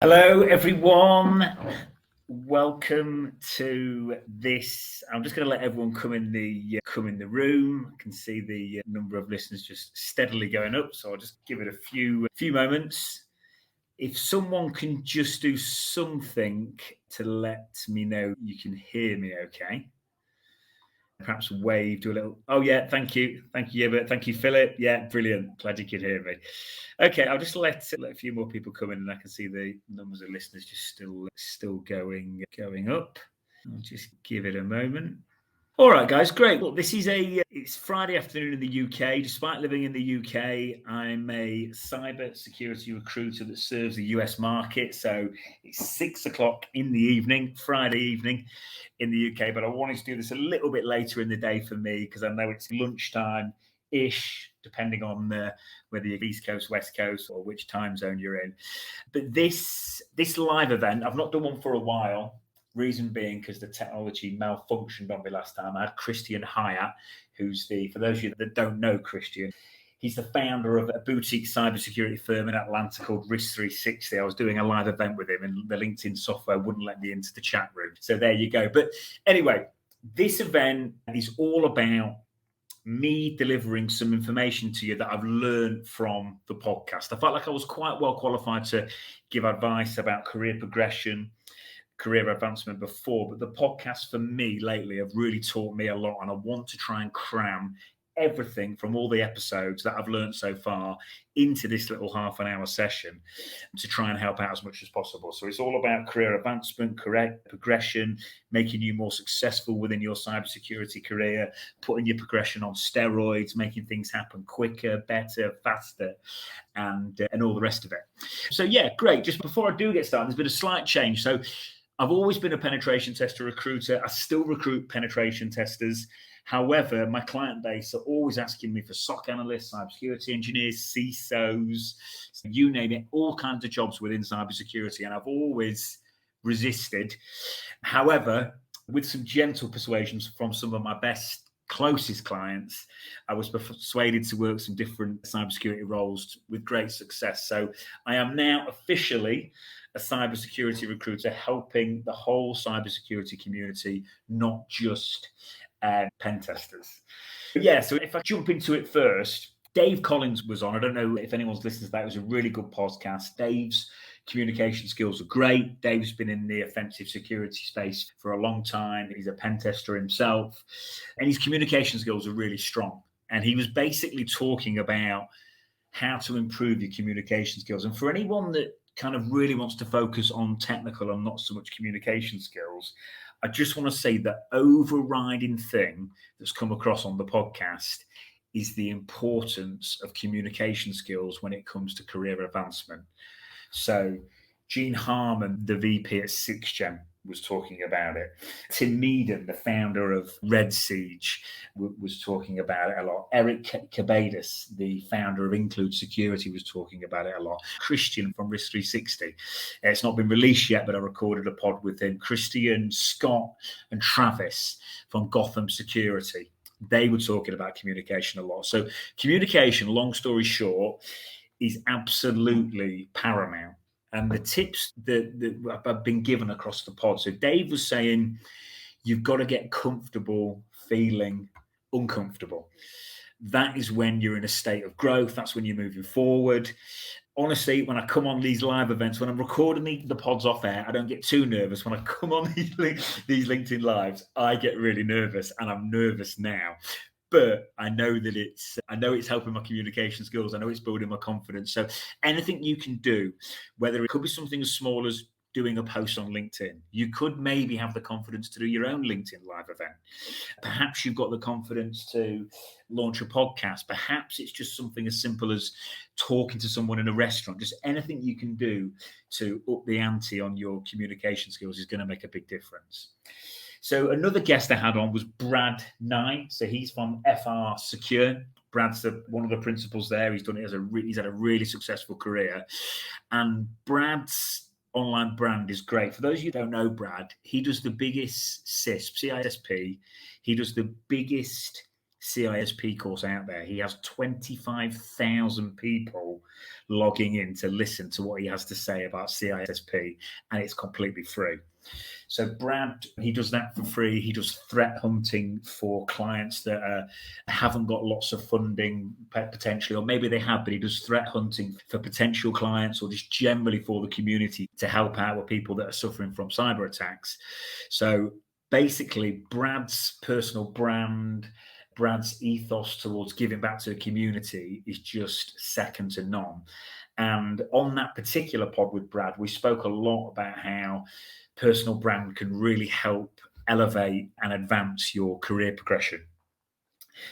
Hello, everyone. Welcome to this. I'm just going to let everyone come in the room. I can see the number of listeners just steadily going up, so I'll just give it a few moments. If someone can just do something to let me know you can hear me, okay? Perhaps wave, do a little. Oh yeah, thank you, Yibert. Thank you, Philip. Yeah, brilliant. Glad you could hear me. Okay, I'll just let a few more people come in, and I can see the numbers of listeners just still going up. I'll just give it a moment. All right, guys, great. Well, it's Friday afternoon in the UK. Despite living in the UK, I'm a cyber security recruiter that serves the US market. So it's 6:00 in the evening, Friday evening in the UK. But I wanted to do this a little bit later in the day for me because I know it's lunchtime-ish, depending on whether you're East Coast, West Coast, or which time zone you're in. But this live event, I've not done one for a while. Reason being because the technology malfunctioned on me last time. I had Christian Hyatt, for those of you that don't know Christian, he's the founder of a boutique cybersecurity firm in Atlanta called Risk 360. I was doing a live event with him and the LinkedIn software wouldn't let me into the chat room. So there you go. But anyway, this event is all about me delivering some information to you that I've learned from the podcast. I felt like I was quite well qualified to give advice about career progression, career advancement before, but the podcasts for me lately have really taught me a lot, and I want to try and cram everything from all the episodes that I've learned so far into this little half an hour session to try and help out as much as possible. So it's all about career advancement, career progression, making you more successful within your cybersecurity career, putting your progression on steroids, making things happen quicker, better, faster, and all the rest of it. So yeah, great. Just before I do get started, there's been a slight change. So I've always been a penetration tester recruiter. I still recruit penetration testers. However, my client base are always asking me for SOC analysts, cybersecurity engineers, CISOs, you name it, all kinds of jobs within cybersecurity. And I've always resisted. However, with some gentle persuasions from some of my closest clients, I was persuaded to work some different cybersecurity roles with great success. So I am now officially a cybersecurity recruiter helping the whole cybersecurity community, not just pen testers. Yeah, so if I jump into it first, Dave Collins was on. I don't know if anyone's listened to that. It was a really good podcast. Dave's communication skills are great. Dave's been in the offensive security space for a long time. He's a pen tester himself, and his communication skills are really strong. And he was basically talking about how to improve your communication skills. And for anyone that kind of really wants to focus on technical and not so much communication skills, I just want to say the overriding thing that's come across on the podcast is the importance of communication skills when it comes to career advancement. So Gene Harmon, the VP at 6gen, was talking about it. Tim Meaden, the founder of Red Siege, was talking about it a lot. Eric Cabadis, the founder of Include Security, was talking about it a lot. Christian from Risk 360. It's not been released yet, but I recorded a pod with him. Christian, Scott, and Travis from Gotham Security. They were talking about communication a lot. So communication, long story short, is absolutely paramount. And the tips that I've been given across the pod. So Dave was saying, you've got to get comfortable feeling uncomfortable. That is when you're in a state of growth. That's when you're moving forward. Honestly, when I come on these live events, when I'm recording the pods off air, I don't get too nervous. When I come on these LinkedIn lives, I get really nervous, and I'm nervous now. But I know that it's helping my communication skills. I know it's building my confidence. So anything you can do, whether it could be something as small as doing a post on LinkedIn, you could maybe have the confidence to do your own LinkedIn live event. Perhaps you've got the confidence to launch a podcast. Perhaps it's just something as simple as talking to someone in a restaurant. Just anything you can do to up the ante on your communication skills is going to make a big difference. So another guest I had on was Brad Knight. So he's from FR Secure. Brad's one of the principals there. He's done it he's had a really successful career. And Brad's online brand is great. For those of you who don't know Brad, he does the biggest CISP. He does the biggest CISP course out there. He has 25,000 people logging in to listen to what he has to say about CISP, and it's completely free. So Brad, he does that for free. He does threat hunting for clients that haven't got lots of funding potentially, or maybe they have, but he does threat hunting for potential clients or just generally for the community to help out with people that are suffering from cyber attacks. So basically, Brad's personal brand, Brad's ethos towards giving back to the community is just second to none. And on that particular pod with Brad, we spoke a lot about how personal brand can really help elevate and advance your career progression.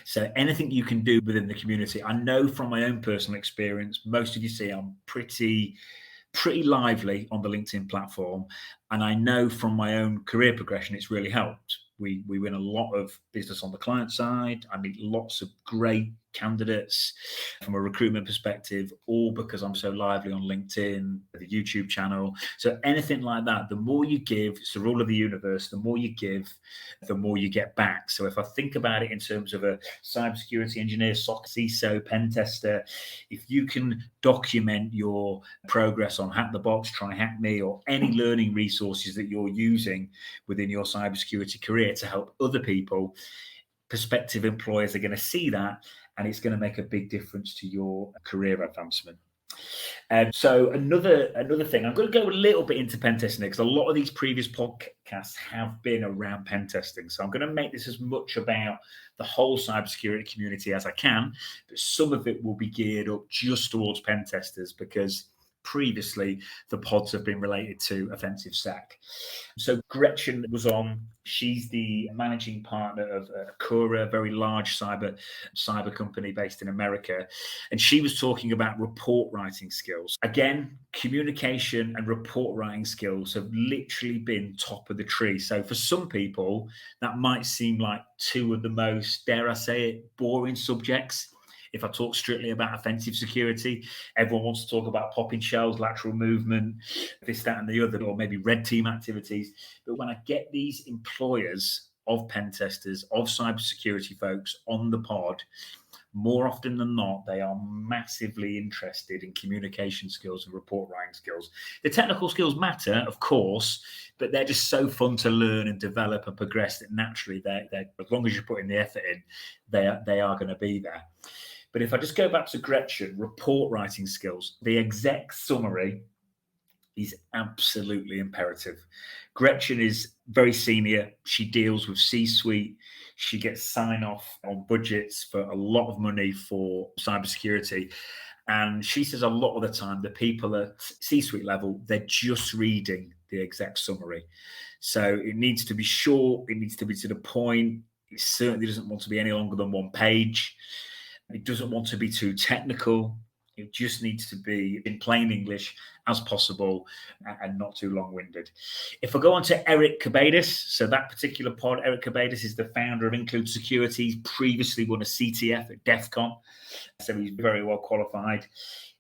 So anything you can do within the community, I know from my own personal experience, most of you see I'm pretty lively on the LinkedIn platform. And I know from my own career progression, it's really helped. We win a lot of business on the client side. I meet lots of great candidates from a recruitment perspective, all because I'm so lively on LinkedIn, the YouTube channel. So anything like that, the more you give, it's the rule of the universe, the more you give, the more you get back. So if I think about it in terms of a cybersecurity engineer, SOC, CISO, pen tester, if you can document your progress on Hack the Box, Try Hack Me, or any learning resources that you're using within your cybersecurity career to help other people, prospective employers are going to see that, and it's going to make a big difference to your career advancement. So another thing, I'm going to go a little bit into pen testing because a lot of these previous podcasts have been around pen testing. So I'm going to make this as much about the whole cybersecurity community as I can, but some of it will be geared up just towards pen testers because previously the pods have been related to offensive sec. So Gretchen was on. She's the managing partner of Cura, a very large cyber company based in America. And she was talking about report writing skills. Again, communication and report writing skills have literally been top of the tree. So for some people, that might seem like two of the most, dare I say it, boring subjects. If I talk strictly about offensive security, everyone wants to talk about popping shells, lateral movement, this, that, and the other, or maybe red team activities. But when I get these employers of pen testers, of cybersecurity folks on the pod, more often than not, they are massively interested in communication skills and report writing skills. The technical skills matter, of course, but they're just so fun to learn and develop and progress that naturally, they're as long as you're putting the effort in, they are going to be there. But if I just go back to Gretchen, report writing skills, the exec summary is absolutely imperative. Gretchen is very senior. She deals with C-suite. She gets sign-off on budgets for a lot of money for cybersecurity. And she says a lot of the time, the people at C-suite level, they're just reading the exec summary. So it needs to be short. It needs to be to the point. It certainly doesn't want to be any longer than one page. It doesn't want to be too technical. It just needs to be in plain English as possible and not too long-winded. If I go on to Eric Cabadis, so that particular pod, Eric Cabadis is the founder of Include Security. He's previously won a CTF at DEF CON, so he's very well qualified.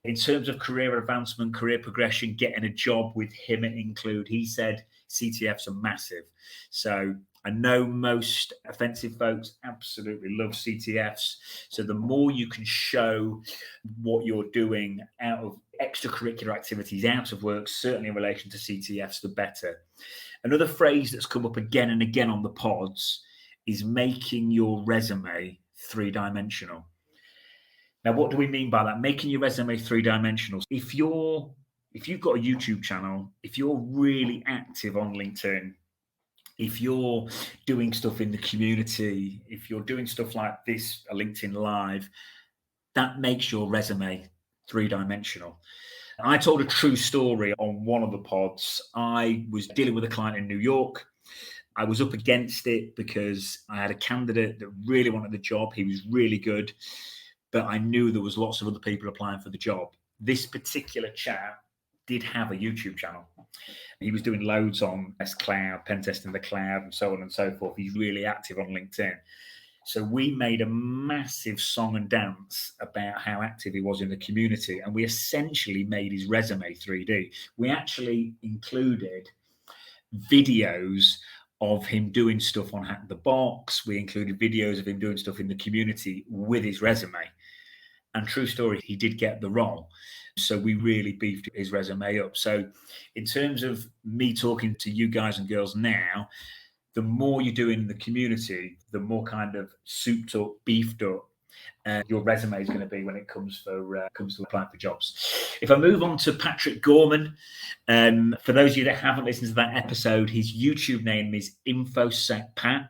In terms of career advancement, career progression, getting a job with him at Include, he said CTFs are massive. So I know most offensive folks absolutely love CTFs. So the more you can show what you're doing out of extracurricular activities, out of work, certainly in relation to CTFs, the better. Another phrase that's come up again and again on the pods is making your resume three-dimensional. Now, what do we mean by that? Making your resume three-dimensional. If you've got a YouTube channel, if you're really active on LinkedIn, if you're doing stuff in the community, if you're doing stuff like this, a LinkedIn Live, that makes your resume three-dimensional. I told a true story on one of the pods. I was dealing with a client in New York. I was up against it because I had a candidate that really wanted the job. He was really good, but I knew there was lots of other people applying for the job. This particular chap did have a YouTube channel. He was doing loads on S-Cloud, pen testing the cloud, and so on and so forth. He's really active on LinkedIn. So we made a massive song and dance about how active he was in the community, and we essentially made his resume 3D. We actually included videos of him doing stuff on Hack the Box. We included videos of him doing stuff in the community with his resume. And true story, he did get the role. So we really beefed his resume up. So in terms of me talking to you guys and girls now, the more you do in the community, the more kind of souped up, beefed up your resume is going to be when it comes to applying for jobs. If I move on to Patrick Gorman, for those of you that haven't listened to that episode, his YouTube name is InfoSecPat.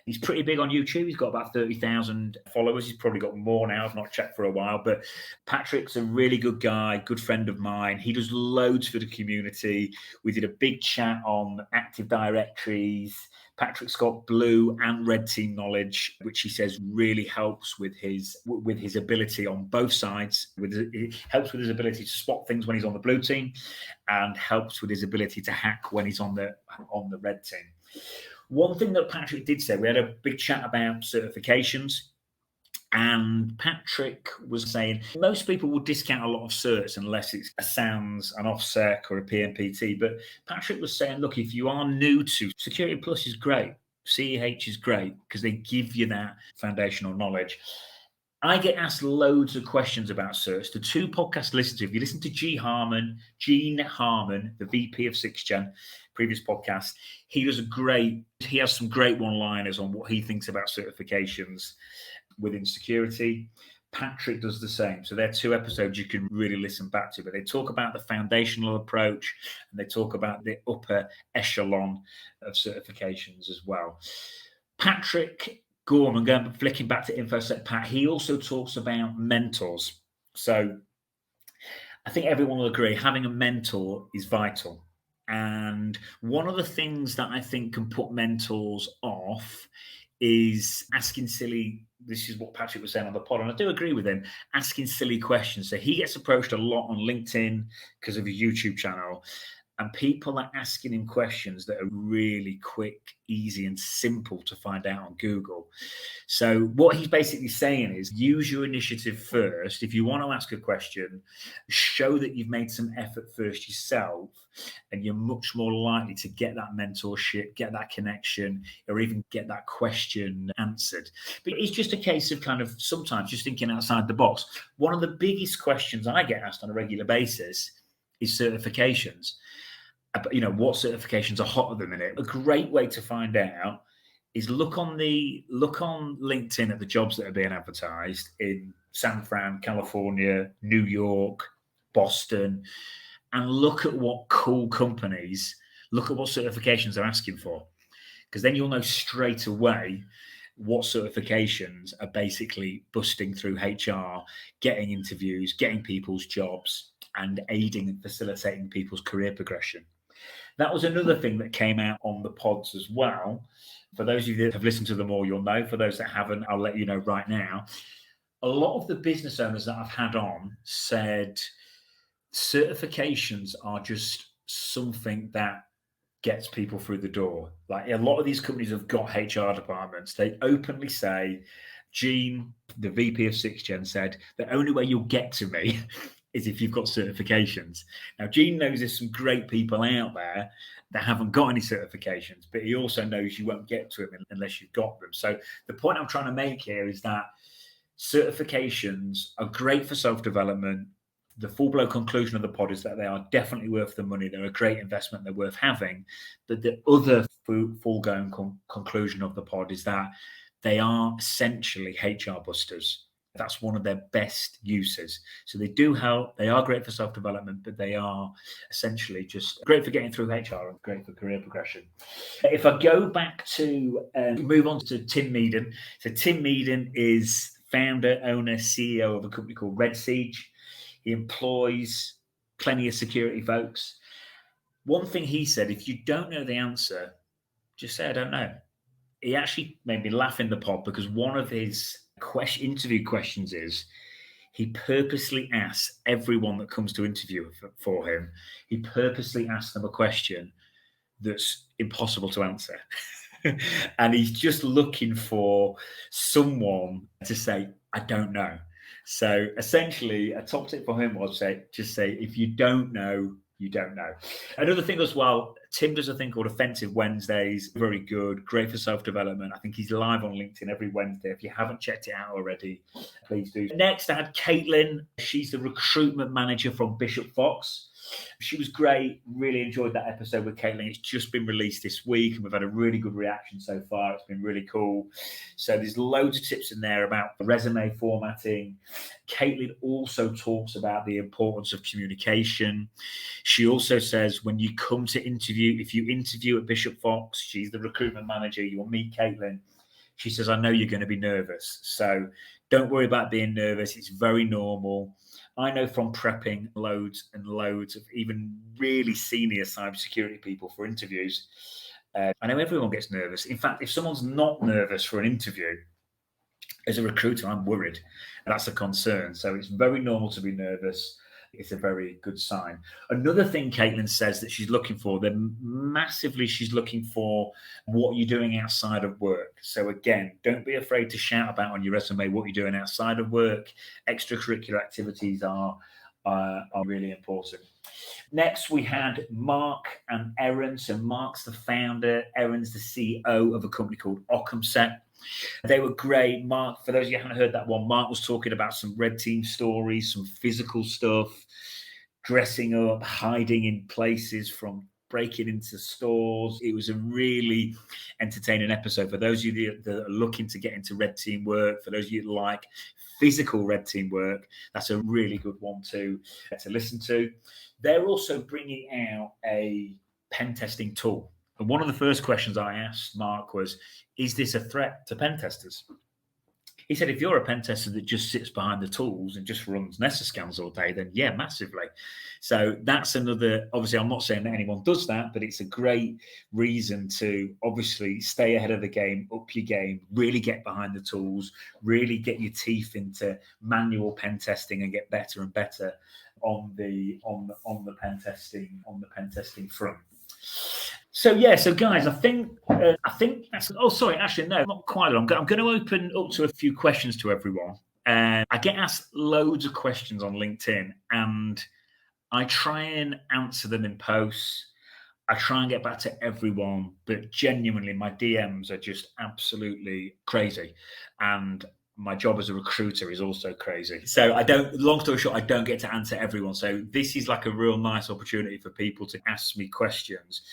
He's pretty big on YouTube. He's got about 30,000 followers. He's probably got more now. I've not checked for a while, but Patrick's a really good guy, good friend of mine. He does loads for the community. We did a big chat on Active Directories. Patrick's got blue and red team knowledge, which he says really helps with his ability on both sides. It helps with his ability to spot things when he's on the blue team, and helps with his ability to hack when he's on the red team. One thing that Patrick did say, we had a big chat about certifications, and Patrick was saying most people will discount a lot of certs unless it's a SANS, an OffSec, or a PMPT. But Patrick was saying, look, if you are new to Security Plus is great, CEH is great because they give you that foundational knowledge. I get asked loads of questions about certs. The two podcasts I listen to, if you listen to Gene Harmon, the VP of 6gen, previous podcast, he has some great one-liners on what he thinks about certifications within security. Patrick does the same. So they're two episodes you can really listen back to, but they talk about the foundational approach and they talk about the upper echelon of certifications as well. Patrick Gorman, flicking back to InfoSecPat, he also talks about mentors. So I think everyone will agree having a mentor is vital. And one of the things that I think can put mentors off is asking silly, this is what Patrick was saying on the pod, and I do agree with him, asking silly questions. So he gets approached a lot on LinkedIn because of his YouTube channel, and people are asking him questions that are really quick, easy, and simple to find out on Google. So what he's basically saying is use your initiative first. If you want to ask a question, show that you've made some effort first yourself, and you're much more likely to get that mentorship, get that connection, or even get that question answered. But it's just a case of kind of sometimes just thinking outside the box. One of the biggest questions I get asked on a regular basis is certifications. What certifications are hot at the minute. A great way to find out is look on LinkedIn at the jobs that are being advertised in San Fran, California, New York, Boston, and look at what certifications they're asking for. Because then you'll know straight away what certifications are basically busting through HR, getting interviews, getting people's jobs, and aiding and facilitating people's career progression. That was another thing that came out on the pods as well. For those of you that have listened to them all, you'll know. For those that haven't, I'll let you know right now. A lot of the business owners that I've had on said certifications are just something that gets people through the door. Like a lot of these companies have got HR departments. They openly say, Gene, the VP of 6gen, said, the only way you'll get to me is if you've got certifications. Now, Gene knows there's some great people out there that haven't got any certifications, but he also knows you won't get to them unless you've got them. So the point I'm trying to make here is that certifications are great for self-development. The full-blown conclusion of the pod is that they are definitely worth the money. They're a great investment. They're worth having. But the other full-blown conclusion of the pod is that they are essentially HR busters. That's one of their best uses. So they do help. They are great for self-development, but they are essentially just great for getting through HR and great for career progression. If I go back to move on to Tim Meaden. So Tim Meaden is founder, owner, CEO of a company called Red Siege. He employs plenty of security folks. One thing he said, if you don't know the answer, just say, I don't know. He actually made me laugh in the pod because one of his interview questions is he purposely asks everyone that comes to interview for him, he purposely asks them a question that's impossible to answer. And he's just looking for someone to say, I don't know. So essentially, a top tip for him was just say, if you don't know, you don't know. Another thing as well, Tim does a thing called Offensive Wednesdays. Very good, great for self-development. I think he's live on LinkedIn every Wednesday. If you haven't checked it out already, please do. Next, I had Caitlin. She's the recruitment manager from Bishop Fox. She was great. Really enjoyed that episode with Caitlin. It's just been released this week, and we've had a really good reaction so far. It's been really cool. So there's loads of tips in there about resume formatting. Caitlin also talks about the importance of communication. She also says when you come to interview, if you interview at Bishop Fox, she's the recruitment manager, you'll meet Caitlin. She says, I know you're going to be nervous. So don't worry about being nervous. It's very normal. I know from prepping loads and loads of even really senior cybersecurity people for interviews, I know everyone gets nervous. In fact, if someone's not nervous for an interview, as a recruiter, I'm worried. That's a concern. So it's very normal to be nervous. It's a very good sign. Another thing Caitlin says that she's looking for, she's looking for what you're doing outside of work. So again, don't be afraid to shout about on your resume what you're doing outside of work. Extracurricular activities are really important. Next, we had Mark and Erin. So Mark's the founder, Erin's the CEO of a company called Occamset. They were great. Mark, for those of you who haven't heard that one, Mark was talking about some red team stories, some physical stuff, dressing up, hiding in places, from breaking into stores. It was a really entertaining episode. For those of you that are looking to get into red team work, for those of you that like physical red team work, that's a really good one to listen to. They're also bringing out a pen testing tool. And one of the first questions I asked Mark was, is this a threat to pen testers? He said, if you're a pen tester that just sits behind the tools and just runs Nessa scans all day, then yeah, massively. So that's another, obviously, I'm not saying that anyone does that, but it's a great reason to obviously stay ahead of the game, up your game, really get behind the tools, really get your teeth into manual pen testing and get better and better on the pen testing front. So guys, I think that's. Oh, sorry, actually, no, not quite. I'm going to open up to a few questions to everyone. I get asked loads of questions on LinkedIn, and I try and answer them in posts. I try and get back to everyone, but genuinely, my DMs are just absolutely crazy, and my job as a recruiter is also crazy. So long story short, I don't get to answer everyone. So this is like a real nice opportunity for people to ask me questions.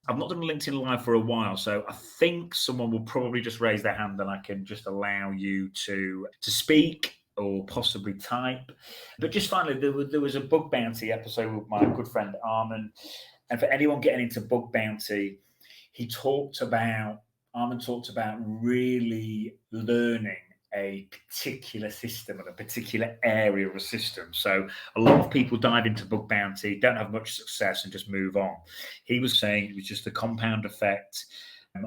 I've not done LinkedIn Live for a while, so I think someone will probably just raise their hand and I can just allow you to speak or possibly type. But just finally, there was a bug bounty episode with my good friend Armin. And for anyone getting into bug bounty, Armin talked about really learning a particular system and a particular area of a system. So a lot of people dive into bug bounty, don't have much success and just move on. He was saying it was just the compound effect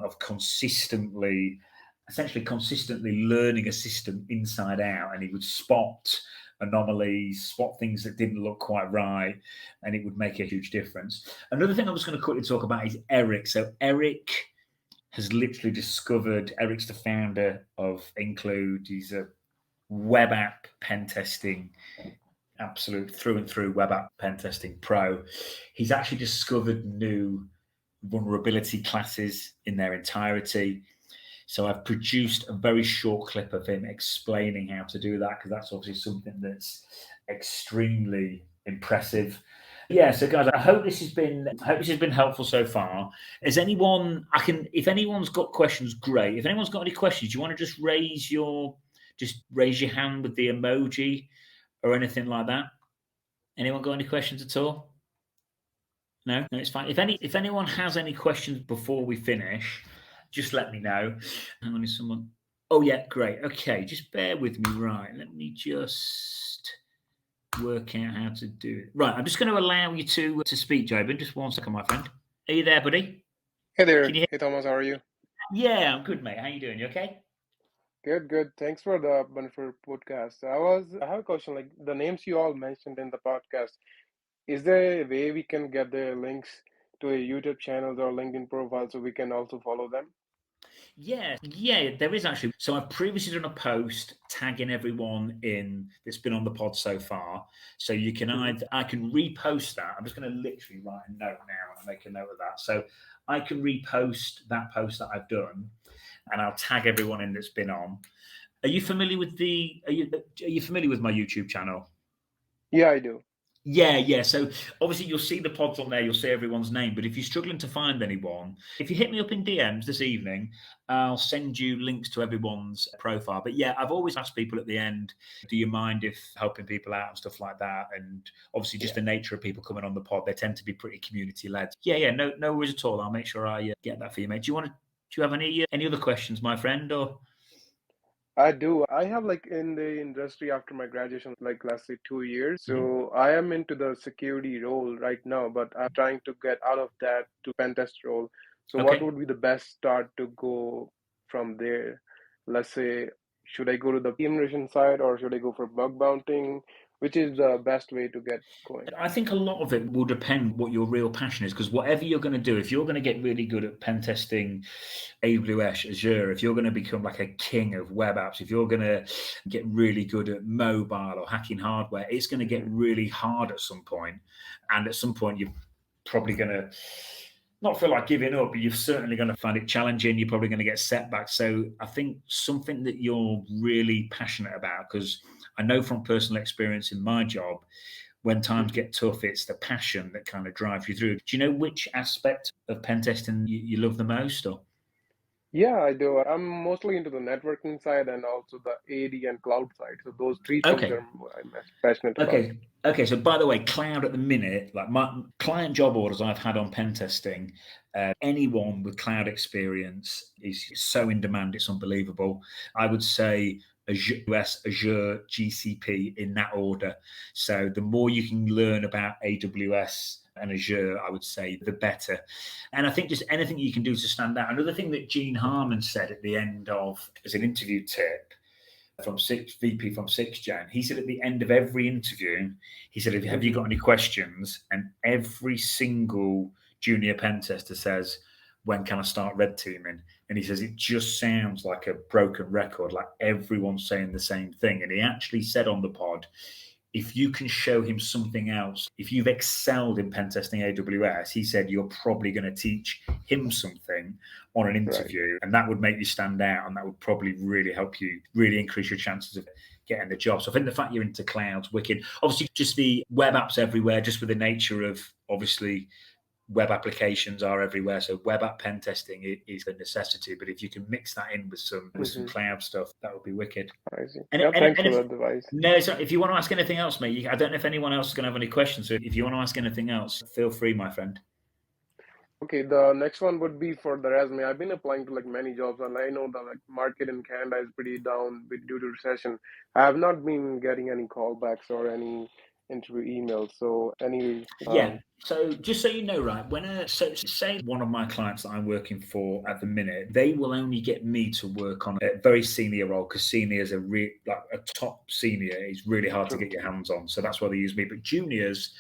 of consistently learning a system inside out, and he would spot anomalies, spot things that didn't look quite right, and it would make a huge difference. Another thing I was going to quickly talk about is Eric. So Eric has literally discovered, Eric's the founder of Include. He's a web app pen testing, absolute through and through web app pen testing pro. He's actually discovered new vulnerability classes in their entirety. So I've produced a very short clip of him explaining how to do that, because that's obviously something that's extremely impressive. Yeah, so guys, I hope this has been helpful so far. If anyone's got questions, great. If anyone's got any questions, do you want to just raise your hand with the emoji or anything like that? Anyone got any questions at all? No, it's fine. If anyone has any questions before we finish, just let me know. Hang on, is someone? Oh yeah, great. Okay, just bear with me. Right, let me just work out how to do it. Right, I'm just going to allow you to speak, Jobin. Just 1 second, my friend. Are you there, buddy? Hey there. Hey Thomas, how are you? Yeah, I'm good, mate. How you doing? You okay? Good. Thanks for the wonderful podcast. I have a question. Like the names you all mentioned in the podcast, is there a way we can get the links to a YouTube channels or LinkedIn profile so we can also follow them? Yeah, there is actually. So I've previously done a post tagging everyone in that's been on the pod so far. So you can Mhm. I can repost that. I'm just going to literally write a note now and make a note of that. So I can repost that post that I've done, and I'll tag everyone in that's been on. Are you familiar with are you familiar with my YouTube channel? Yeah, I do. Yeah. So obviously you'll see the pods on there, you'll see everyone's name. But if you're struggling to find anyone, if you hit me up in DMs this evening, I'll send you links to everyone's profile. But yeah, I've always asked people at the end, do you mind if helping people out and stuff like that? And obviously just Yeah. the nature of people coming on the pod, they tend to be pretty community led. Yeah, no worries at all. I'll make sure I get that for you, mate. Do you have any other questions, my friend? Or I do. I have like in the industry after my graduation, like let's say 2 years. Mhm. So I am into the security role right now, but I'm trying to get out of that to pen test role. So what Okay. would be the best start to go from there? Let's say, should I go to the immersion side or should I go for bug bounting? Which is the best way to get going? I think a lot of it will depend what your real passion is, because whatever you're going to do, if you're going to get really good at pen testing AWS, Azure, if you're going to become like a king of web apps, if you're going to get really good at mobile or hacking hardware, it's going to get Hmm. really hard at some point. And at some point, you're probably going to not feel like giving up, but you're certainly going to find it challenging. You're probably going to get setbacks. So I think something that you're really passionate about, because I know from personal experience in my job, when times Hmm. get tough, it's the passion that kind of drives you through. Do you know which aspect of pen testing you love the most? Or Yeah, I do. I'm mostly into the networking side and also the AD and cloud side. So those three things okay, are what I'm passionate about. okay. So by the way, cloud at the minute, like my client job orders I've had on pen testing, anyone with cloud experience is so in demand. It's unbelievable. I would say Azure, GCP in that order. So the more you can learn about AWS and Azure, I would say the better. And I think just anything you can do to stand out. Another thing that Gene Harmon said at the end of as an interview tip from six VP from 6th Gen, he said at the end of every interview, he said, "Have you Hmm. got any questions?" And every single junior pen tester says, "When can I start red teaming?" And he says it just sounds like a broken record, like everyone's saying the same thing. And he actually said on the pod, if you can show him something else, if you've excelled in pen testing AWS, he said you're probably going to teach him something on an Right. interview, and that would make you stand out, and that would probably really help you really increase your chances of getting the job. So I think the fact you're into clouds, wicked. Obviously, just the web apps everywhere, just with the nature of obviously web applications are everywhere. So web app pen testing is a necessity. But if you can mix that in with some Hmm. cloud stuff, that would be wicked. I see. And, Yeah, and, thanks and for if the advice. no, so if you want to ask anything else, mate, I don't know if anyone else is going to have any questions. So if you want to ask anything else, feel free, my friend. Okay, the next one would be for the resume. I've been applying to like many jobs, and I know the like market in Canada is pretty down due to recession. I have not been getting any callbacks or any interview emails. So any Yeah. So just so you know, right, so say one of my clients that I'm working for at the minute, they will only get me to work on a very senior role, because senior is like a top senior is really hard to true. get your hands on. So that's why they use me. But juniors,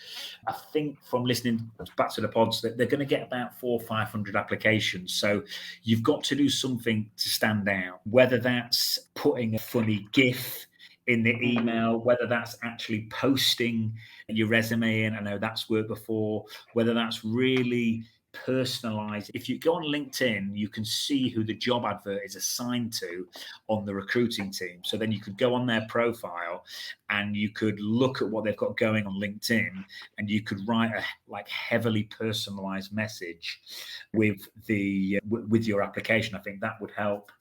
I think from listening back to the pods, that they're going to get about 400-500 applications. So you've got to do something to stand out, whether that's putting a funny GIF in the Hmm. email, whether that's actually posting your resume in. I know that's worked before, whether that's really personalized. If you go on LinkedIn, you can see who the job advert is assigned to on the recruiting team. So then you could go on their profile and you could look at what they've got going on LinkedIn, and you could write a like heavily personalized message with your application. I think that would help.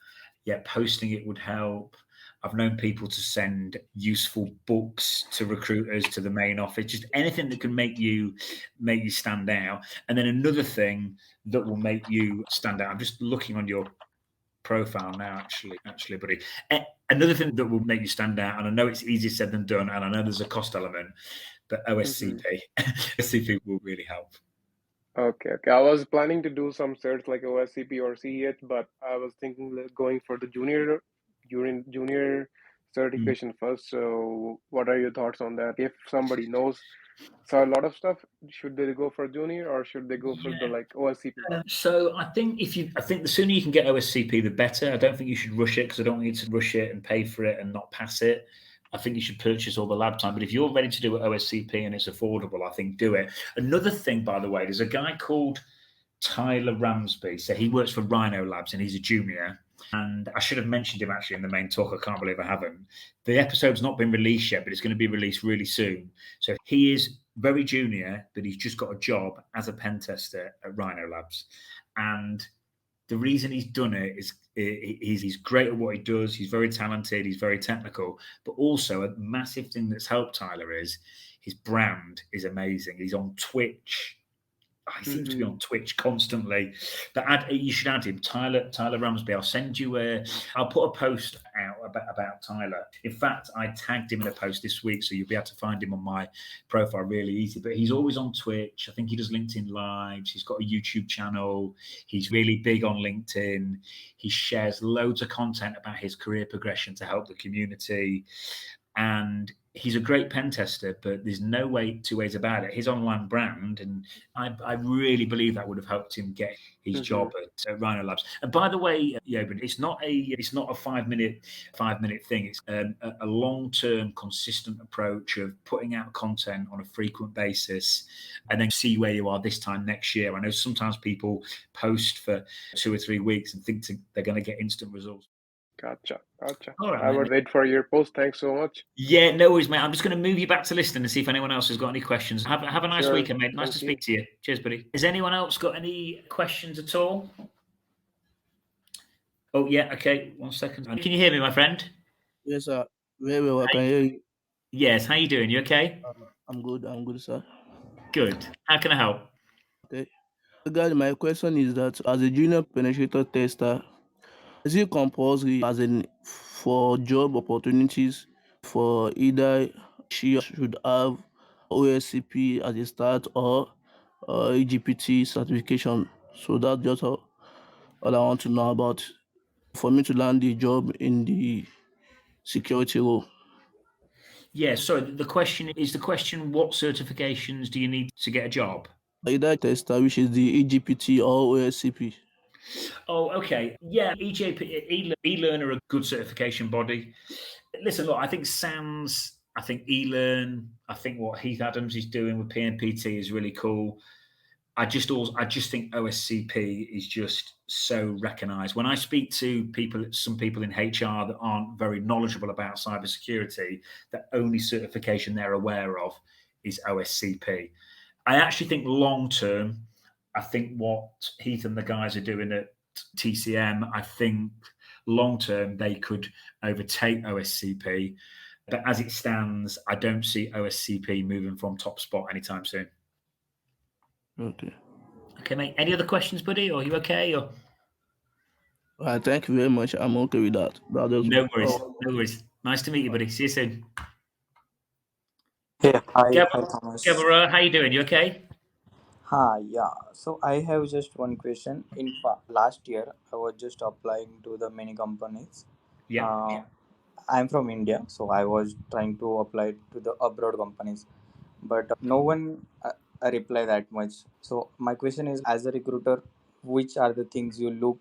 Yeah, posting it would help. I've known people to send useful books to recruiters to the main office, just anything that can make you stand out. And then another thing that will make you stand out. I'm just looking on your profile now, actually, buddy. Another thing that will make you stand out, and I know it's easier said than done, and I know there's a cost element, but Hmm. OSCP, OSCP will really help. Okay, okay. I was planning to do some certs like OSCP or CEH, but I was thinking like going for the junior certification first. So what are your thoughts on that? If somebody knows so a lot of stuff, should they go for junior or should they go for the Yeah. like OSCP? So I think I think the sooner you can get OSCP, the better. I don't think you should rush it because I don't want you to rush it and pay for it and not pass it. I think you should purchase all the lab time. But if you're ready to do OSCP and it's affordable, I think do it. Another thing, by the way, there's a guy called Tyler Ramsby. So he works for Rhino Labs and he's a junior. And I should have mentioned him actually in the main talk. I can't believe I haven't. The episode's not been released yet, but it's going to be released really soon. So he is very junior, but he's just got a job as a pen tester at Rhino Labs. And the reason he's done it is he's great at what he does. He's very talented. He's very technical. But also a massive thing that's helped Tyler is his brand is amazing. He's on Twitch. I seem to be on Twitch constantly, but you should add him, Tyler Ramsby. I'll send you I'll put a post out about Tyler. In fact, I tagged him in a post this week, so you'll be able to find him on my profile really easy. But he's always on Twitch. I think he does LinkedIn Lives. He's got a YouTube channel. He's really big on LinkedIn. He shares loads of content about his career progression to help the community. And he's a great pen tester, but there's no two ways about it. His online brand, and I really believe that would have helped him get his job at Rhino Labs. And by the way, Joben, it's not a 5 minute thing. It's a long-term, consistent approach of putting out content on a frequent basis, and then see where you are this time next year. I know sometimes people post for 2 or 3 weeks and think they're going to get instant results. Gotcha. All right, I would wait for your post. Thanks so much. Yeah, no worries, mate. I'm just going to move you back to listening and see if anyone else has got any questions. Have a nice Sure. weekend, mate. Nice to speak to you. Cheers, buddy. Has anyone else got any questions at all? Oh, yeah. Okay. 1 second. Can you hear me, my friend? Yes, sir. Very well. I can hear you. Yes. How you doing? You okay? I'm good, sir. Good. How can I help? Okay. Regarding my question is that as a junior penetrator tester, is it compulsory as in for job opportunities for either she should have OSCP as a start or EGPT certification? So that's just all I want to know about for me to land the job in the security role. Yeah. So the question what certifications do you need to get a job? Either tester, which is the EGPT or OSCP. Oh, okay. Yeah, eLearn are a good certification body. Listen, look, I think SANS, I think eLearn, I think what Heath Adams is doing with PNPT is really cool. I just think OSCP is just so recognised. When I speak to some people in HR that aren't very knowledgeable about cybersecurity, the only certification they're aware of is OSCP. I actually think long term, I think what Heath and the guys are doing at TCM, I think long term they could overtake OSCP. But as it stands, I don't see OSCP moving from top spot anytime soon. Okay. Okay, mate. Any other questions, buddy? Or are you okay? Or Thank you very much. I'm okay with that. No worries. Nice to meet you, buddy. See you soon. Hey, hi Thomas. Gabara, how you doing? You okay? Hi, yeah. So I have just one question. Last year, I was just applying to the many companies. Yeah. I'm from India, so I was trying to apply to the abroad companies, but no one reply that much. So my question is, as a recruiter, which are the things you look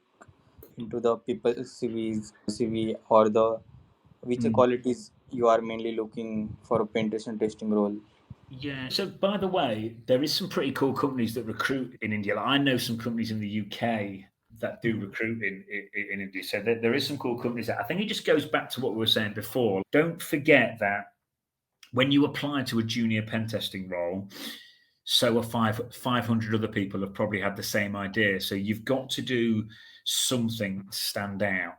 into the people's CV, or which qualities you are mainly looking for a penetration testing role? Yeah. So, by the way, there is some pretty cool companies that recruit in India. Like, I know some companies in the UK that do recruit in India. So there is some cool companies. I think it just goes back to what we were saying before. Don't forget that when you apply to a junior pen testing role, so are 500 other people have probably had the same idea. So you've got to do something to stand out.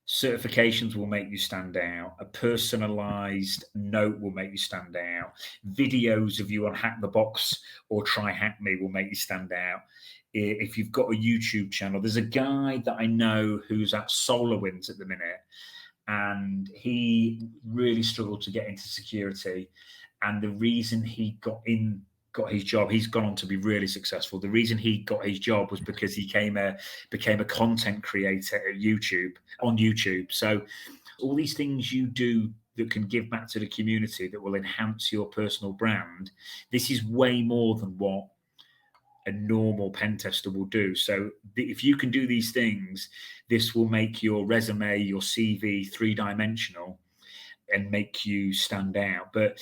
Certifications will make you stand out. A personalized note will make you stand out. Videos of you on Hack the Box or Try Hack Me will make you stand out. If you've got a YouTube channel, there's a guy that I know who's at SolarWinds at the minute, and he really struggled to get into security. And the reason he got his job, he's gone on to be really successful. The reason he got his job was because he became a content creator on YouTube. So all these things you do that can give back to the community that will enhance your personal brand. This is way more than what a normal pen tester will do. So if you can do these things, this will make your resume, your CV 3-dimensional and make you stand out. But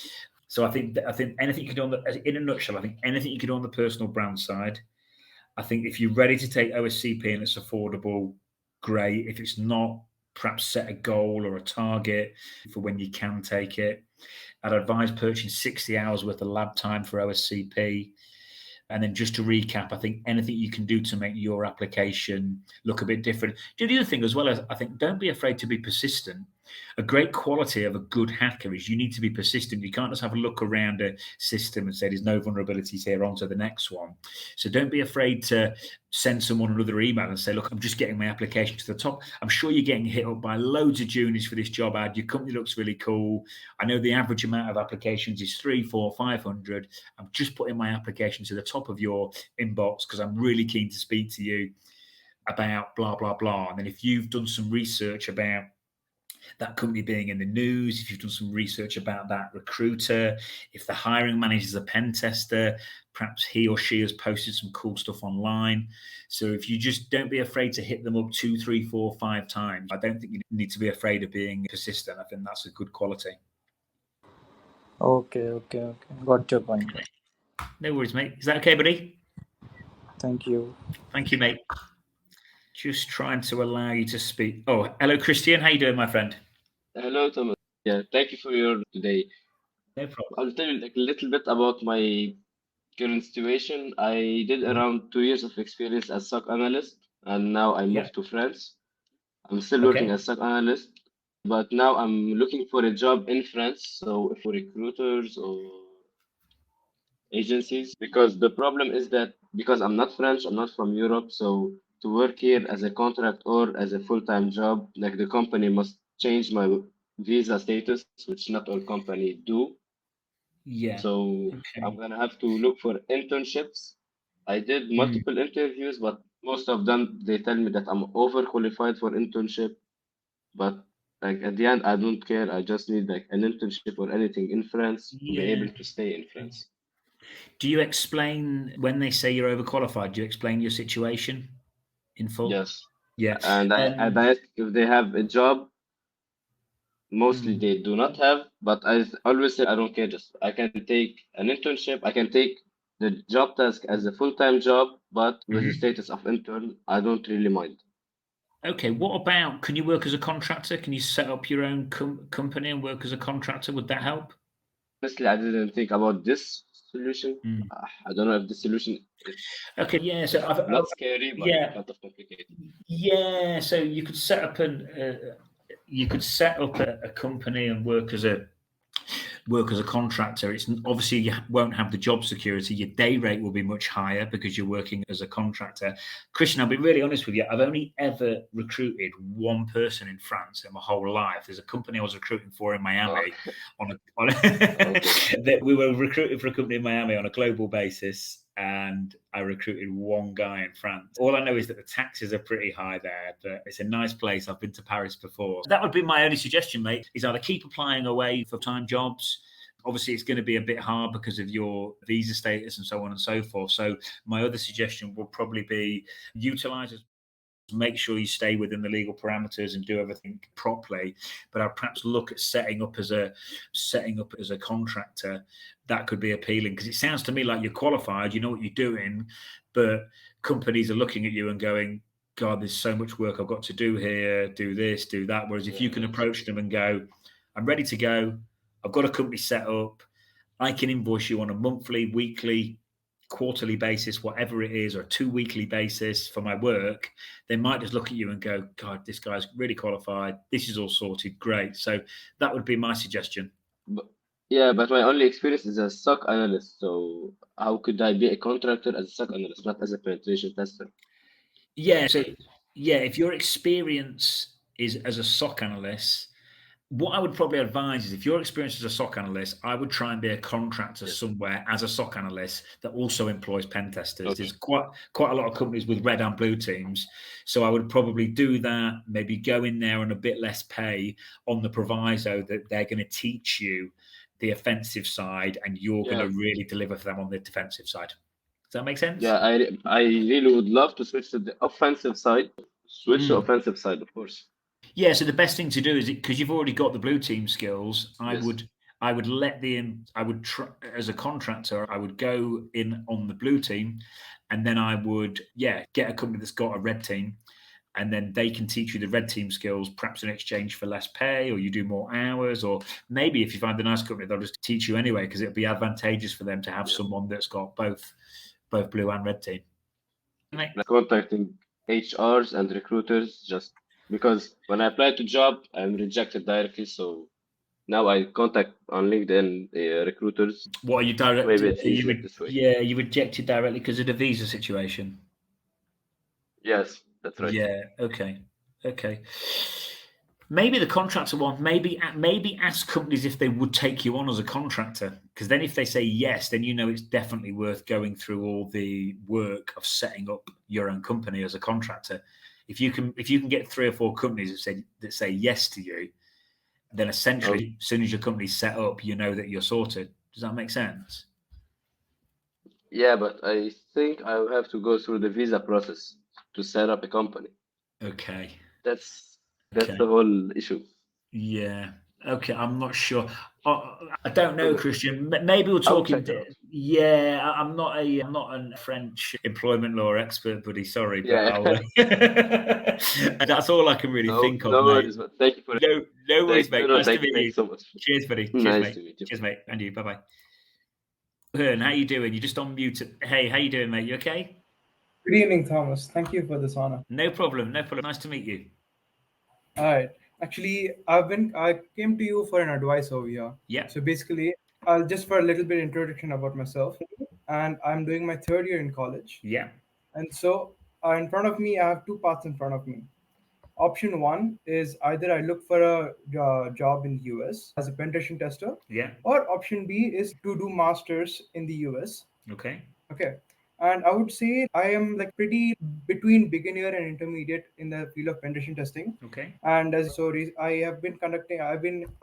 so I think anything you can do on in a nutshell, I think anything you can do on the personal brand side. I think if you're ready to take OSCP and it's affordable, great. If it's not, perhaps set a goal or a target for when you can take it. I'd advise purchasing 60 hours worth of lab time for OSCP. And then just to recap, I think anything you can do to make your application look a bit different. The other thing as well is, I think, don't be afraid to be persistent. A great quality of a good hacker is you need to be persistent. You can't just have a look around a system and say there's no vulnerabilities here, on to the next one. So don't be afraid to send someone another email and say, look, I'm just getting my application to the top. I'm sure you're getting hit up by loads of juniors for this job ad. Your company looks really cool. I know the average amount of applications is 300, 400, 500. I'm just putting my application to the top of your inbox because I'm really keen to speak to you about blah, blah, blah. And then if you've done some research about that company being in the news, if you've done some research about that recruiter, if the hiring manager is a pen tester, perhaps he or she has posted some cool stuff online. So if you just don't be afraid to hit them up 2, 3, 4, 5 times, I don't think you need to be afraid of being persistent. I think that's a good quality. Okay. Got your point. No worries, mate. Is that okay, buddy? Thank you. Thank you, mate. Just trying to allow you to speak. Oh, hello, Christian. How you doing, my friend? Hello, Thomas. Yeah, thank you for your today. No problem. I'll tell you like a little bit about my current situation. I did around 2 years of experience as SOC analyst, and now I moved to France. I'm still working as SOC analyst, but now I'm looking for a job in France. So for recruiters or agencies, because the problem is that because I'm not French, I'm not from Europe, so to work here as a contract or as a full-time job, like the company must change my visa status, which not all company do. Yeah. So I'm gonna have to look for internships. I did multiple interviews, but most of them they tell me that I'm overqualified for internship. But like at the end, I don't care. I just need like an internship or anything in France to be able to stay in France. Do you explain when they say you're overqualified? Do you explain your situation in full? Yes. Yeah. And I ask if they have a job. Mostly they do not have, but I always say I don't care. Just I can take an internship. I can take the job task as a full-time job, but with the status of intern, I don't really mind. Okay. What about, can you work as a contractor? Can you set up your own company and work as a contractor? Would that help? Honestly, I didn't think about this solution. I don't know if the solution is so not scary, but kind of complicated. Yeah, so you could set up a company and work as a contractor. It's obviously you won't have the job security. Your day rate will be much higher because you're working as a contractor. Christian, I'll be really honest with you. I've only ever recruited one person in France in my whole life. There's a company I was recruiting for in Miami that we were recruiting for a company in Miami on a global basis. And I recruited one guy in France. All I know is that the taxes are pretty high there, but it's a nice place. I've been to Paris before. That would be my only suggestion, mate, is either keep applying away for time jobs. Obviously, it's going to be a bit hard because of your visa status and so on and so forth. So my other suggestion will probably be utilize it. Make sure you stay within the legal parameters and do everything properly. But I'd perhaps look at setting up as a contractor. That could be appealing because it sounds to me like you're qualified, you know what you're doing, but companies are looking at you and going, God, there's so much work I've got to do here, do this, do that. Whereas if you can approach them and go, I'm ready to go, I've got a company set up, I can invoice you on a monthly, weekly, quarterly basis, whatever it is, or a 2-weekly basis for my work, they might just look at you and go, God, this guy's really qualified. This is all sorted. Great. So that would be my suggestion. But my only experience is a SOC analyst. So how could I be a contractor as a SOC analyst, not as a penetration tester? Yeah. So if your experience is as a SOC analyst what I would probably advise is if you're experienced as a SOC analyst, I would try and be a contractor Yes. somewhere as a SOC analyst that also employs pen testers. Okay. There's quite a lot of companies with red and blue teams. So I would probably do that, maybe go in there on a bit less pay on the proviso that they're going to teach you the offensive side and you're going Yeah. to really deliver for them on the defensive side. Does that make sense? Yeah, I really would love to switch to the offensive side. Switch to Mm. offensive side, of course. Yeah, so the best thing to do is because you've already got the blue team skills. Yes. I would try, as a contractor, I would go in on the blue team, and then I would get a company that's got a red team, and then they can teach you the red team skills, perhaps in exchange for less pay, or you do more hours, or maybe if you find a nice company, they'll just teach you anyway because it'll be advantageous for them to have Yeah. someone that's got both blue and red team. Like contacting HRs and recruiters just because when I apply to job, I'm rejected directly. So now I contact on LinkedIn recruiters. What are you direct? Maybe it's easier this way. Yeah, you rejected directly because of the visa situation. Yes, that's right. Yeah. Okay. Maybe the contractor one. Maybe ask companies if they would take you on as a contractor, because then if they say yes, then you know it's definitely worth going through all the work of setting up your own company as a contractor. If you can get 3 or 4 companies that say yes to you, then essentially as soon as your company's set up, you know that you're sorted. Does that make sense? Yeah, but I think I will have to go through the visa process to set up a company. Okay. That's the whole issue. Yeah. Okay. I'm not sure. I don't know, Okay. Christian. Maybe we'll I will talk. check it out. Yeah, I'm not a French employment law expert, buddy. Sorry, but Yeah. that's all I can really think of, No mate. worries, but thank you for No worries, mate. Nice to meet you. Thanks so much. Cheers, buddy. Cheers, Nice mate. to meet you. Cheers, mate. And you. Bye bye. Hearn, how you doing? You're just on mute. Hey, how you doing, mate? You okay? Good evening, Thomas. Thank you for this honor. No problem. Nice to meet you. All right. Actually, I came to you for an advice over here. Yeah. So basically, I'll just for a little bit introduction about myself, and I'm doing my 3rd year in college. Yeah. And so in front of me, I have 2 paths in front of me. Option 1 is either I look for a job in the US as a penetration tester. Yeah. Or option B is to do masters in the US. Okay. And I would say I am like pretty between beginner and intermediate in the field of penetration testing. Okay. And I have been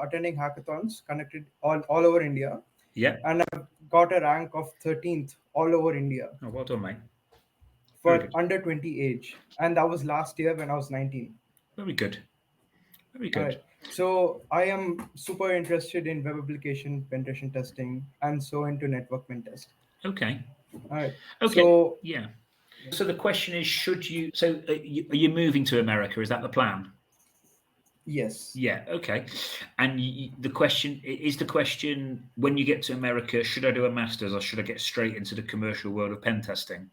attending hackathons conducted all over India. Yeah. And I've got a rank of 13th all over India. Oh, well done, mate. For under 20 age. And that was last year when I was 19. Very good. Very good. Right. So I am super interested in web application penetration testing and so into network pen test. Okay. All right. Okay. So yeah. So the question is, should you? So are you moving to America? Is that the plan? Yes. Yeah. Okay. And the question when you get to America, should I do a master's or should I get straight into the commercial world of pen testing?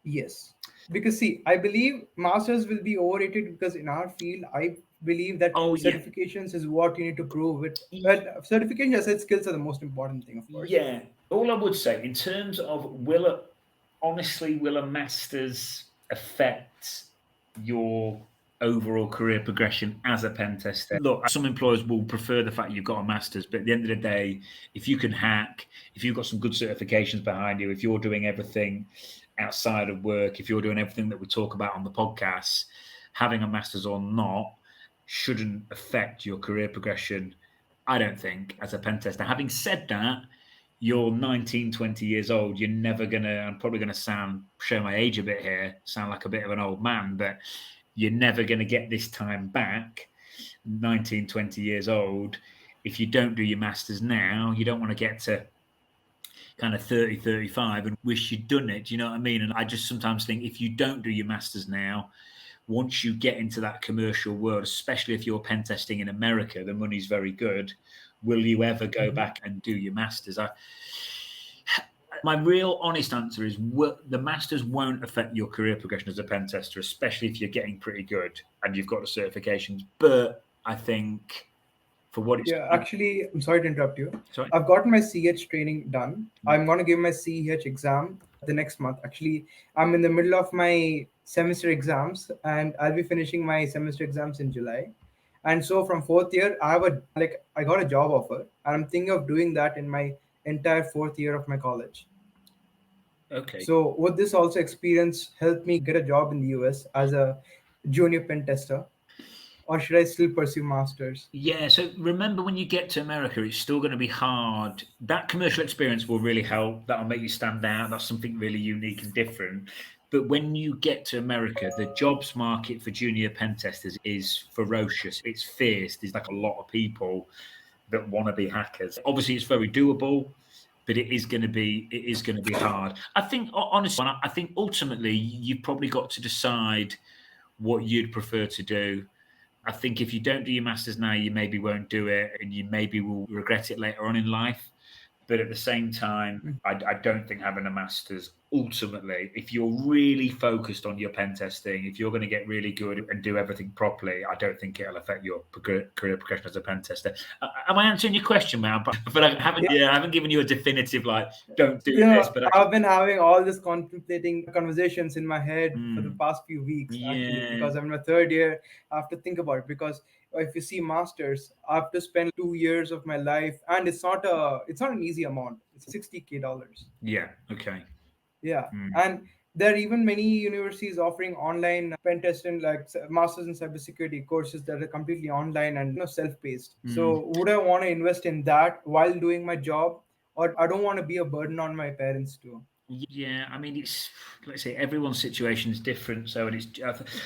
Yes. Because see, I believe masters will be overrated because in our field, I believe that certifications is what you need to prove it. But certification asset skills are the most important thing, of course. Yeah. All I would say in terms of will a master's affect your overall career progression as a pen tester? Look, some employers will prefer the fact you've got a master's, but at the end of the day, if you can hack, if you've got some good certifications behind you, if you're doing everything outside of work, if you're doing everything that we talk about on the podcast, having a master's or not shouldn't affect your career progression, I don't think, as a pen tester. Having said that, you're 19, 20 years old. You're never going to, I'm probably going to show my age a bit here, sound like a bit of an old man, but you're never going to get this time back, 19, 20 years old. If you don't do your master's now, you don't want to get to kind of 30, 35 and wish you'd done it. Do you know what I mean? And I just sometimes think if you don't do your master's now, once you get into that commercial world, especially if you're pen testing in America, the money's very good. Will you ever go back and do your master's? My real honest answer is the master's won't affect your career progression as a pen tester, especially if you're getting pretty good and you've got the certifications. But I think for what it's... Yeah, actually, I'm sorry to interrupt you. Sorry? I've gotten my CH training done. I'm going to give my CH exam the next month. Actually, I'm in the middle of my semester exams and I'll be finishing my semester exams in July. And so from fourth year, I got a job offer, and I'm thinking of doing that in my entire fourth year of my college. Okay. So would this also experience help me get a job in the US as a junior pen tester, or should I still pursue masters? Yeah, so remember when you get to America, it's still going to be hard. That commercial experience will really help. That'll make you stand out. That's something really unique and different. But when you get to America, the jobs market for junior pen testers is ferocious. It's fierce. There's like a lot of people that want to be hackers. Obviously, it's very doable, but it is going to be hard. I think honestly, I think ultimately you've probably got to decide what you'd prefer to do. I think if you don't do your masters now, you maybe won't do it, and you maybe will regret it later on in life. But at the same time, I don't think having a master's ultimately, if you're really focused on your pen testing, if you're going to get really good and do everything properly, I don't think it'll affect your career progression as a pen tester. Am I answering your question, man? But I haven't given you a definitive don't do this. But I've been having all this contemplating conversations in my head for the past few weeks, actually, because I'm in my third year. I have to think about it, because if you see masters, I have to spend 2 years of my life, and it's not an easy amount. It's $60,000. Yeah. Okay. Yeah. And there are even many universities offering online pen testing, like masters in cybersecurity courses that are completely online and self-paced. So would I want to invest in that while doing my job, or I don't want to be a burden on my parents too? Yeah, I mean, it's, let's say, everyone's situation is different. So, and it's,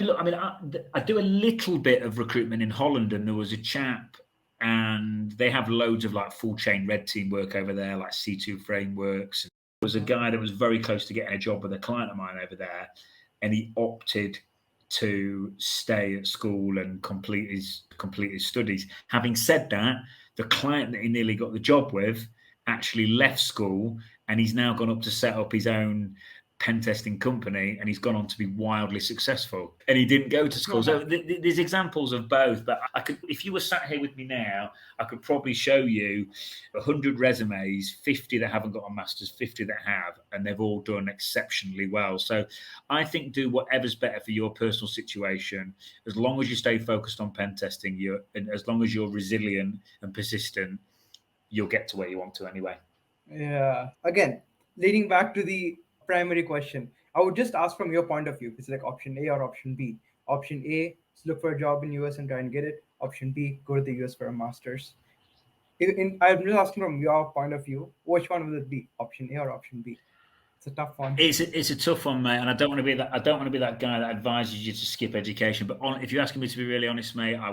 look, I mean, I do a little bit of recruitment in Holland, and there was a chap, and they have loads of full chain red team work over there, like C2 frameworks. There was a guy that was very close to getting a job with a client of mine over there, and he opted to stay at school and complete his studies. Having said that, the client that he nearly got the job with actually left school, and he's now gone up to set up his own pen testing company, and he's gone on to be wildly successful. And he didn't go to school. So there's examples of both. But I could, if you were sat here with me now, I could probably show you 100 resumes, 50 that haven't got a master's, 50 that have, and they've all done exceptionally well. So I think do whatever's better for your personal situation. As long as you stay focused on pen testing, and as long as you're resilient and persistent, you'll get to where you want to anyway. Yeah. Again, leading back to the primary question, I would just ask from your point of view. It's like option A or option B. Option A is look for a job in US and try and get it. Option B, go to the US for a master's. I'm just asking from your point of view, which one will it be? Option A or option B? It's a tough one. It's a tough one, mate, and I don't want to be that guy that advises you to skip education. But if you're asking me to be really honest, mate, I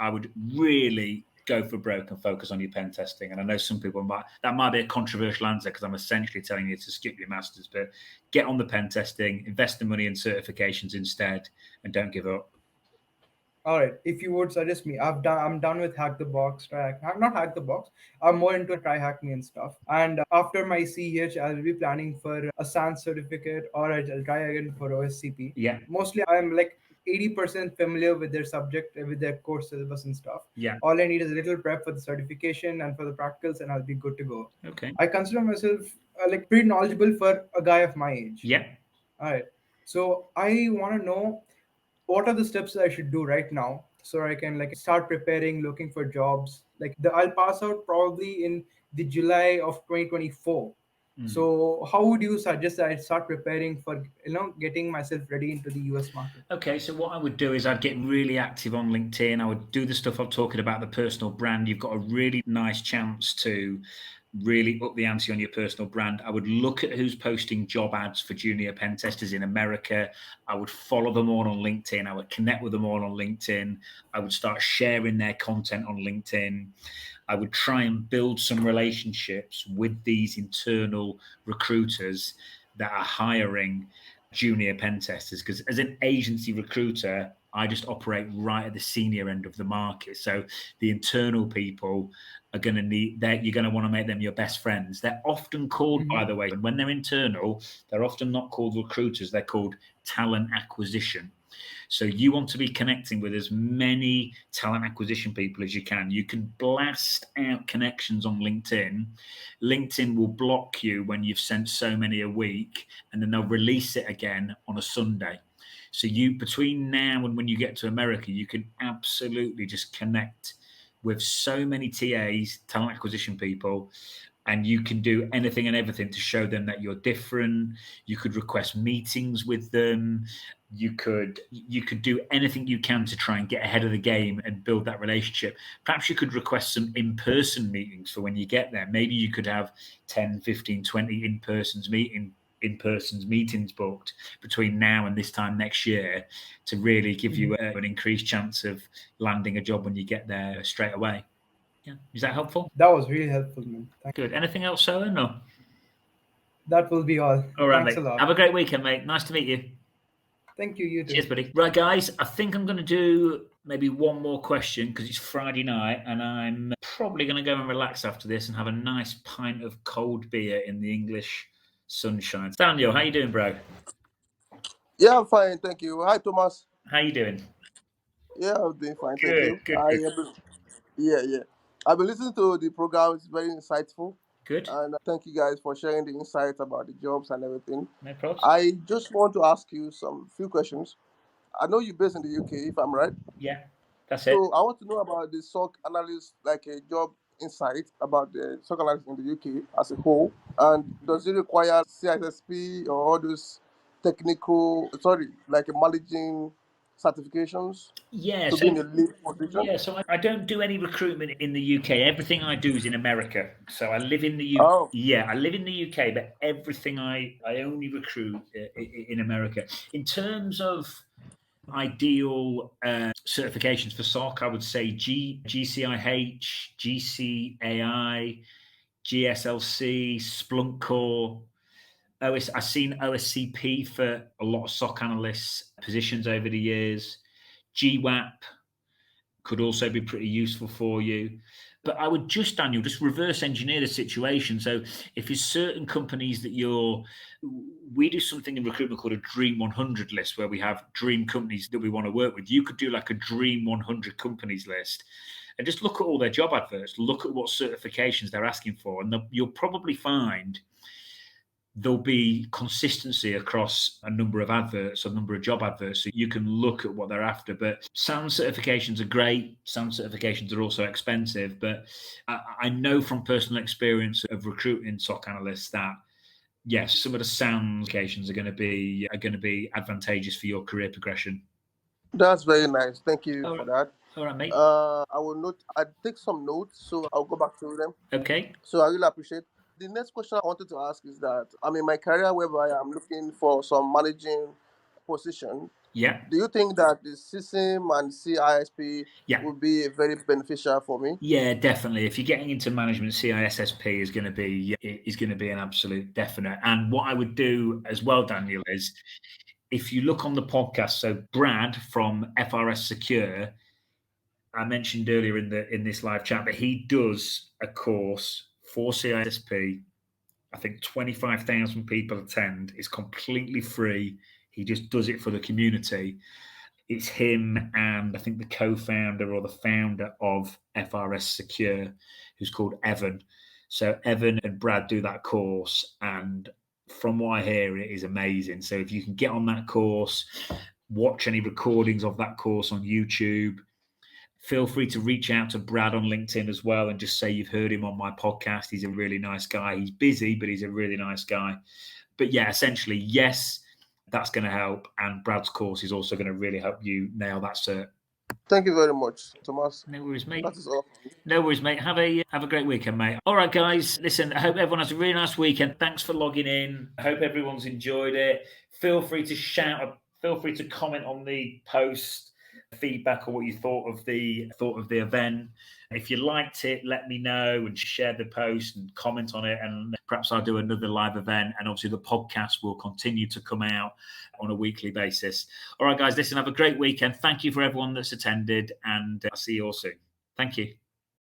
would really go for broke and focus on your pen testing. And I know some people that might be a controversial answer, because I'm essentially telling you to skip your masters, but get on the pen testing, invest the money in certifications instead, and don't give up. All right. If you would suggest me, I'm done with Hack the Box. Not Hack the Box. I'm more into Try Hack Me and stuff. And after my CH, I'll be planning for a SANS certificate, or I'll try again for OSCP. Yeah. Mostly, I'm like 80% familiar with their subject, with their course syllabus and stuff. Yeah. All I need is a little prep for the certification and for the practicals, and I'll be good to go. Okay. I consider myself pretty knowledgeable for a guy of my age. Yeah. All right. So I want to know, what are the steps I should do right now so I can start preparing, looking for jobs? I'll pass out probably in the July of 2024. So how would you suggest that I start preparing for getting myself ready into the US market? Okay, so what I would do is I'd get really active on LinkedIn. I would do the stuff I'm talking about, the personal brand. You've got a really nice chance to really up the ante on your personal brand. I would look at who's posting job ads for junior pen testers in America. I would follow them all on LinkedIn. I would connect with them all on LinkedIn. I would start sharing their content on LinkedIn. I would try and build some relationships with these internal recruiters that are hiring junior pen testers, because as an agency recruiter, I just operate right at the senior end of the market. So the internal people are going to need that. You're going to want to make them your best friends. They're often called, by the way, when they're internal, they're often not called recruiters. They're called talent acquisition. So you want to be connecting with as many talent acquisition people as you can. You can blast out connections on LinkedIn. LinkedIn will block you when you've sent so many a week, and then they'll release it again on a Sunday. So you, between now and when you get to America, you can absolutely just connect with so many TAs, talent acquisition people, and you can do anything and everything to show them that you're different. You could request meetings with them. You could do anything you can to try and get ahead of the game and build that relationship. Perhaps you could request some in-person meetings for when you get there. Maybe you could have 10, 15, 20 in-person meetings booked between now and this time next year to really give you an increased chance of landing a job when you get there straight away. Yeah. Is that helpful? That was really helpful, man. Good. Anything else, Owen? No. That will be all. All right, Thanks mate. a lot. Have a great weekend, mate. Nice to meet you. Thank you. You too. Cheers, buddy. Right, guys, I think I'm going to do maybe one more question because it's Friday night and I'm probably going to go and relax after this and have a nice pint of cold beer in the English sunshine. Daniel, how you doing, bro? Yeah, I'm fine, thank you. Hi, Thomas. How you doing? Yeah, I'm doing fine, thank Good, you. good. Yeah. I've been listening to the program. It's very insightful, Good. and thank you guys for sharing the insights about the jobs and everything. No problems. I just want to ask you some few questions. I know you're based in the UK, if I'm right. Yeah, that's it. So I want to know about the SOC analyst, like a job insight about the SOC analyst in the UK as a whole, and does it require CISSP or all those like managing certifications Yeah, to be in a lead position? Yeah, so I don't do any recruitment in the UK. Everything I do is in America. So I live in the UK. Oh. Yeah, I live in the UK, but everything I only recruit in America. In terms of ideal certifications for SOC, I would say GCIH, GCAI, GSLC, Splunk Core. I've seen OSCP for a lot of SOC analysts positions over the years. GWAP could also be pretty useful for you. But I would Daniel, just reverse engineer the situation. So if there's certain companies that we do something in recruitment called a Dream 100 list, where we have dream companies that we want to work with. You could do like a Dream 100 companies list and just look at all their job adverts, look at what certifications they're asking for. And you'll probably find there'll be consistency across a number of adverts, a number of job adverts, so you can look at what they're after. But some certifications are great. Some certifications are also expensive. But I know from personal experience of recruiting SOC analysts that, yes, some of the SAM certifications are going to be advantageous for your career progression. That's very nice. Thank you for that. All right, mate. I take some notes, so I'll go back to them. Okay. So I really appreciate. The next question I wanted to ask is that I'm in my career whereby I'm looking for some managing position. Yeah. Do you think that the CSIM and CISP would be very beneficial for me? Yeah, definitely. If you're getting into management, CISSP is going to be an absolute definite. And what I would do as well, Daniel, is if you look on the podcast, so Brad from FRS Secure, I mentioned earlier in this live chat that he does a course for CISSP. I think 25,000 people attend. It's completely free. He just does it for the community. It's him and I think the co-founder or the founder of FRS Secure, who's called Evan. So Evan and Brad do that course, and from what I hear, it is amazing. So if you can get on that course, watch any recordings of that course on YouTube, feel free to reach out to Brad on LinkedIn as well and just say you've heard him on my podcast. He's a really nice guy. He's busy, but he's a really nice guy. But yeah, essentially, yes, that's going to help. And Brad's course is also going to really help you nail that cert. Thank you very much, Thomas. No worries, mate. That is all. No worries, mate. Have a great weekend, mate. All right, guys. Listen, I hope everyone has a really nice weekend. Thanks for logging in. I hope everyone's enjoyed it. Feel free to shout. Feel free to comment on the post, feedback, or what you thought of the event. If you liked it, let me know and share the post and comment on it, and perhaps I'll do another live event. And obviously the podcast will continue to come out on a weekly basis. All right, guys, listen, have a great weekend. Thank you for everyone that's attended, and I'll see you all soon. Thank you.